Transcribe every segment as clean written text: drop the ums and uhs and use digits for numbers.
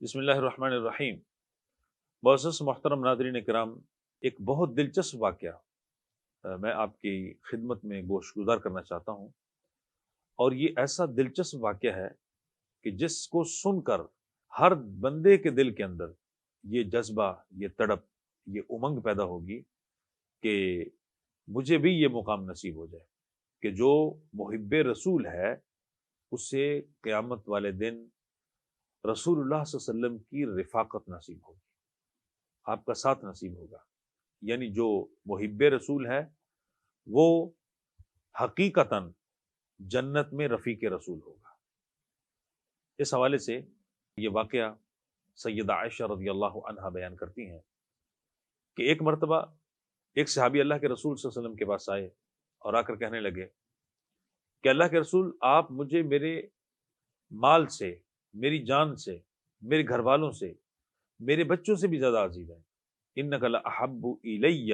بسم اللہ الرحمن الرحیم۔ معزز محترم ناظرین کرام، ایک بہت دلچسپ واقعہ میں آپ کی خدمت میں گوش گزار کرنا چاہتا ہوں، اور یہ ایسا دلچسپ واقعہ ہے کہ جس کو سن کر ہر بندے کے دل کے اندر یہ جذبہ، یہ تڑپ، یہ امنگ پیدا ہوگی کہ مجھے بھی یہ مقام نصیب ہو جائے کہ جو محب رسول ہے اسے قیامت والے دن رسول اللہ صلی اللہ علیہ وسلم کی رفاقت نصیب ہوگی، آپ کا ساتھ نصیب ہوگا۔ یعنی جو محب رسول ہے وہ حقیقتاً جنت میں رفیق رسول ہوگا۔ اس حوالے سے یہ واقعہ سیدہ عائشہ رضی اللہ عنہا بیان کرتی ہیں کہ ایک مرتبہ ایک صحابی اللہ کے رسول صلی اللہ علیہ وسلم کے پاس آئے اور آ کر کہنے لگے کہ اللہ کے رسول، آپ مجھے میرے مال سے، میری جان سے، میرے گھر والوں سے، میرے بچوں سے بھی زیادہ عزیز ہیں۔ انک لاحب الی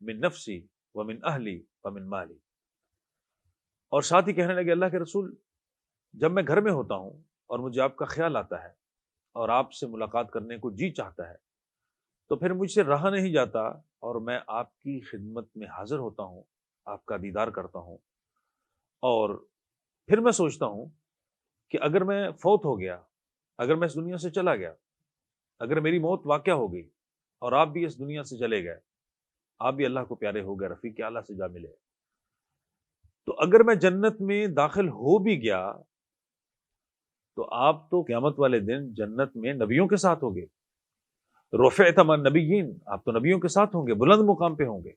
من نفسی ومن اہلی ومن مالی۔ اور ساتھ ہی کہنے لگے اللہ کے رسول، جب میں گھر میں ہوتا ہوں اور مجھے آپ کا خیال آتا ہے اور آپ سے ملاقات کرنے کو جی چاہتا ہے تو پھر مجھ سے رہا نہیں جاتا اور میں آپ کی خدمت میں حاضر ہوتا ہوں، آپ کا دیدار کرتا ہوں، اور پھر میں سوچتا ہوں کہ اگر میں فوت ہو گیا، اگر میں اس دنیا سے چلا گیا، اگر میری موت واقع ہو گئی اور آپ بھی اس دنیا سے چلے گئے، آپ بھی اللہ کو پیارے ہو گئے، رفیق اعلیٰ سے جا ملے، تو اگر میں جنت میں داخل ہو بھی گیا تو آپ تو قیامت والے دن جنت میں نبیوں کے ساتھ ہوگے، رفعت مع النبیین، آپ تو نبیوں کے ساتھ ہوں گے، بلند مقام پہ ہوں گے۔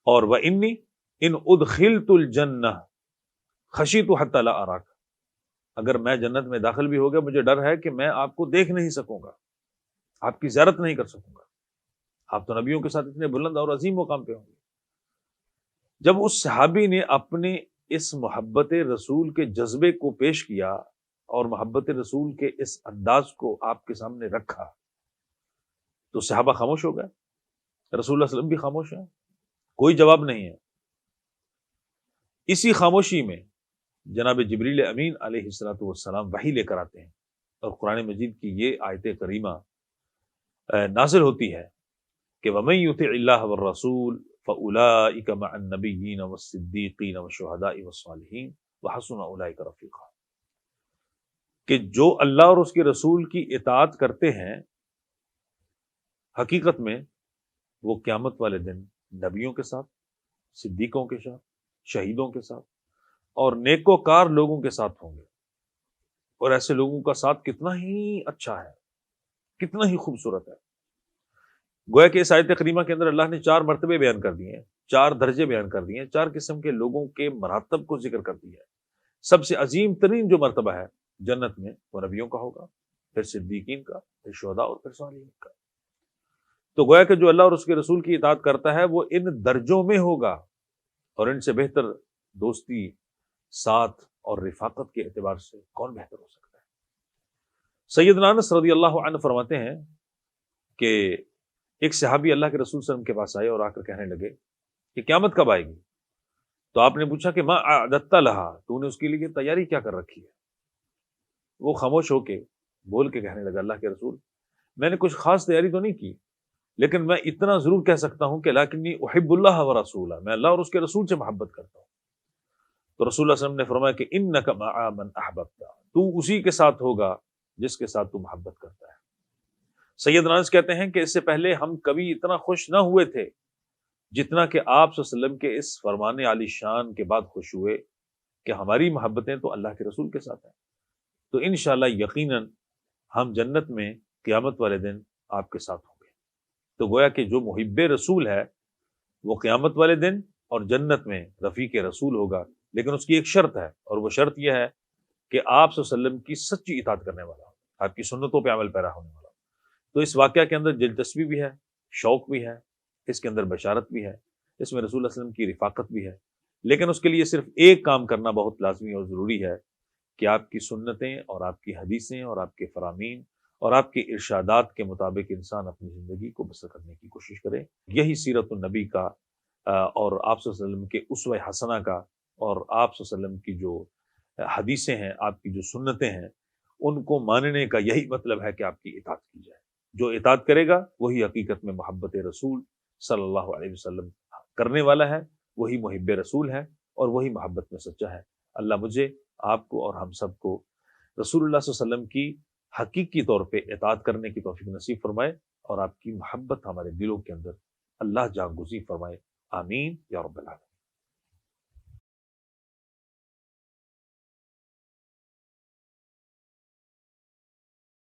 اور وَإِنِّي إِنْ أُدْخِلْتُ الْجَنَّةَ خَشِیتُ حَتَّى لَا أَرَاكَ، اگر میں جنت میں داخل بھی ہو گیا مجھے ڈر ہے کہ میں آپ کو دیکھ نہیں سکوں گا، آپ کی زیارت نہیں کر سکوں گا، آپ تو نبیوں کے ساتھ اتنے بلند اور عظیم مقام پہ ہوں گے۔ جب اس صحابی نے اپنے اس محبت رسول کے جذبے کو پیش کیا اور محبت رسول کے اس انداز کو آپ کے سامنے رکھا تو صحابہ خاموش ہو گئے، رسول اللہ صلی اللہ علیہ وسلم بھی خاموش ہیں، کوئی جواب نہیں ہے۔ اسی خاموشی میں جناب جبریل امین علیہ السلام وحی لے کر آتے ہیں اور قرآن مجید کی یہ آیت کریمہ نازل ہوتی ہے کہ وَمَن يُطِعِ اللَّهَ وَالرَّسُولَ فَأُولَٰئِكَ مَعَ النَّبِيِّينَ وَالصِّدِّيقِينَ وَالشُّهَدَاءِ وَالصَّالِحِينَ وَحَسُنَ أُولَٰئِكَ رَفِيقًا، کہ جو اللہ اور اس کے رسول کی اطاعت کرتے ہیں حقیقت میں وہ قیامت والے دن نبیوں کے ساتھ، صدیقوں کے ساتھ، شہیدوں کے ساتھ اور نیکوکار لوگوں کے ساتھ ہوں گے۔ اور ایسے لوگوں کا ساتھ کتنا ہی اچھا ہے، کتنا ہی خوبصورت ہے۔ گویا کہ اس آیت کریمہ کے اندر اللہ نے 4 مرتبے بیان کر دیے ہیں، 4 درجے بیان کر دیے ہیں، 4 قسم کے لوگوں کے مراتب کو ذکر کر دیا ہے۔ سب سے عظیم ترین جو مرتبہ ہے جنت میں وہ نبیوں کا ہوگا، پھر صدیقین کا، پھر شہداء اور پھر صالحین کا۔ تو گویا کہ جو اللہ اور اس کے رسول کی اطاعت کرتا ہے وہ ان درجوں میں ہوگا، اور ان سے بہتر دوستی، ساتھ اور رفاقت کے اعتبار سے کون بہتر ہو سکتا ہے۔ سیدنا انس رضی اللہ عنہ فرماتے ہیں کہ ایک صحابی اللہ کے رسول صلی اللہ علیہ وسلم کے پاس آئے اور آ کر کہنے لگے کہ قیامت کب آئے گی؟ تو آپ نے پوچھا کہ ما اعددت لها، تو نے اس کے لیے تیاری کیا کر رکھی ہے؟ وہ خاموش ہو کے بول کے کہنے لگا اللہ کے رسول، میں نے کچھ خاص تیاری تو نہیں کی، لیکن میں اتنا ضرور کہہ سکتا ہوں کہ لیکنی احب اللہ ورسولہ، میں اللہ اور اس کے رسول سے محبت کرتا ہوں۔ تو رسول اللہ صلی اللہ علیہ وسلم نے فرمایا کہ انک مع من احببت، تو اسی کے ساتھ ہوگا جس کے ساتھ تو محبت کرتا ہے۔ سیدنا انس کہتے ہیں کہ اس سے پہلے ہم کبھی اتنا خوش نہ ہوئے تھے جتنا کہ آپ صلی اللہ علیہ وسلم کے اس فرمان عالی شان کے بعد خوش ہوئے کہ ہماری محبتیں تو اللہ کے رسول کے ساتھ ہیں، تو انشاءاللہ یقیناً ہم جنت میں قیامت والے دن آپ کے ساتھ ہوں گے۔ تو گویا کہ جو محب رسول ہے وہ قیامت والے دن اور جنت میں رفیق رسول ہوگا، لیکن اس کی ایک شرط ہے، اور وہ شرط یہ ہے کہ آپ صلی اللہ علیہ وسلم کی سچی اطاعت کرنے والا ہو، آپ کی سنتوں پہ عمل پیرا ہونے والا ہو۔ تو اس واقعہ کے اندر دلچسپی بھی ہے، شوق بھی ہے، اس کے اندر بشارت بھی ہے، اس میں رسول اللہ صلی اللہ علیہ وسلم کی رفاقت بھی ہے، لیکن اس کے لیے صرف ایک کام کرنا بہت لازمی اور ضروری ہے کہ آپ کی سنتیں اور آپ کی حدیثیں اور آپ کے فرامین اور آپ کے ارشادات کے مطابق انسان اپنی زندگی کو بسر کرنے کی کوشش کرے۔ یہی سیرت النبی کا اور آپ صلی اللہ علیہ وسلم کے اسوہ حسنہ کا اور آپ صلی اللہ علیہ وسلم کی جو حدیثیں ہیں، آپ کی جو سنتیں ہیں، ان کو ماننے کا یہی مطلب ہے کہ آپ کی اطاعت کی جائے۔ جو اطاعت کرے گا وہی حقیقت میں محبت رسول صلی اللہ علیہ وسلم کرنے والا ہے، وہی محب رسول ہے، اور وہی محبت میں سچا ہے۔ اللہ مجھے، آپ کو اور ہم سب کو رسول اللہ صلی اللہ علیہ وسلم کی حقیقی طور پہ اطاعت کرنے کی توفیق نصیب فرمائے، اور آپ کی محبت ہمارے دلوں کے اندر اللہ جاگزی فرمائے۔ آمین یا رب العالمین۔